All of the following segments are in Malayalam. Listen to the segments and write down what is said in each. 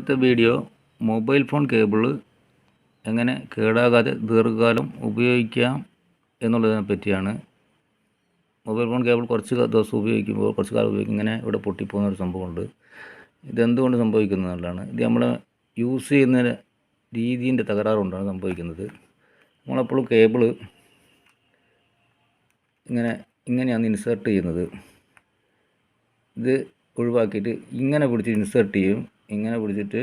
ഇന്നത്തെ വീഡിയോ മൊബൈൽ ഫോൺ കേബിൾ എങ്ങനെ കേടാകാതെ ദീർഘകാലം ഉപയോഗിക്കാം എന്നുള്ളതിനെ പറ്റിയാണ്. മൊബൈൽ ഫോൺ കേബിൾ കുറച്ച് ദിവസം ഉപയോഗിക്കുമ്പോൾ കുറച്ച് കാലം ഉപയോഗിക്കും ഇങ്ങനെ ഇവിടെ പൊട്ടിപ്പോകുന്ന ഒരു സംഭവമുണ്ട്. ഇതെന്തുകൊണ്ട് സംഭവിക്കുന്നതാണ്? ഇത് നമ്മൾ യൂസ് ചെയ്യുന്ന രീതിൻ്റെ തകരാറുകൊണ്ടാണ് സംഭവിക്കുന്നത്. നമ്മളെപ്പോഴും കേബിൾ ഇങ്ങനെയാണ് ഇൻസേർട്ട് ചെയ്യുന്നത്. ഇത് ഒഴിവാക്കിയിട്ട് ഇങ്ങനെ പിടിച്ച് ഇൻസേർട്ട് ചെയ്യും, ഇങ്ങനെ പിടിച്ചിട്ട്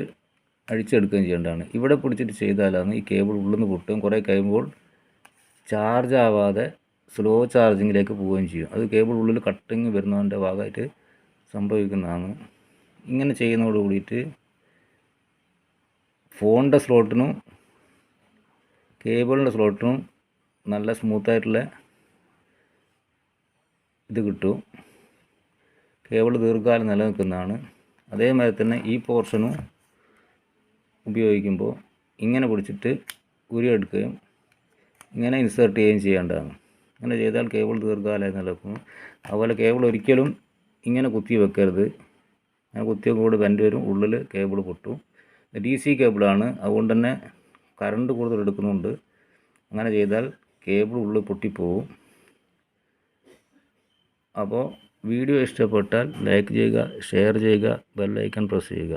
അഴിച്ചെടുക്കുകയും ചെയ്യേണ്ടതാണ്. ഇവിടെ പിടിച്ചിട്ട് ചെയ്താലാണ് ഈ കേബിൾ ഉള്ളിൽ നിന്ന് പൊട്ടും. കുറേ കഴിയുമ്പോൾ ചാർജ് ആവാതെ സ്ലോ ചാർജിങ്ങിലേക്ക് പോവുകയും ചെയ്യും. അത് കേബിൾ ഉള്ളിൽ കട്ടിങ് വരുന്നതിൻ്റെ ഭാഗമായിട്ട് സംഭവിക്കുന്നതാണ്. ഇങ്ങനെ ചെയ്യുന്നതോട് കൂടിയിട്ട് ഫോണിൻ്റെ സ്ലോട്ടിനും കേബിളിൻ്റെ സ്ലോട്ടിനും നല്ല സ്മൂത്തായിട്ടുള്ള ഇത് കിട്ടും. കേബിൾ ദീർഘകാലം നിലനിൽക്കുന്നതാണ്. അതേമാതിരി തന്നെ ഈ പോർഷനും ഉപയോഗിക്കുമ്പോൾ ഇങ്ങനെ പിടിച്ചിട്ട് ഉരിയെടുക്കുകയും ഇങ്ങനെ ഇൻസേർട്ട് ചെയ്യുകയും ചെയ്യേണ്ടതാണ്. ഇങ്ങനെ ചെയ്താൽ കേബിൾ ദീർഘകാലം നിലനിൽക്കും. അതുപോലെ കേബിൾ ഒരിക്കലും ഇങ്ങനെ കുത്തി വെക്കരുത്. അങ്ങനെ കുത്തിയ കൂടെ ബെൻഡ് വരും, ഉള്ളിൽ കേബിൾ പൊട്ടും. DC കേബിളാണ്, അതുകൊണ്ട് തന്നെ കറണ്ട് കൂടുതൽ എടുക്കുന്നുണ്ട്. അങ്ങനെ ചെയ്താൽ കേബിൾ ഉള്ളിൽ പൊട്ടിപ്പോവും. അപ്പോൾ വീഡിയോ ഇഷ്ടപ്പെട്ടാൽ ലൈക്ക് ചെയ്യുക, ഷെയർ ചെയ്യുക, ബെൽ ഐക്കൺ പ്രസ് ചെയ്യുക.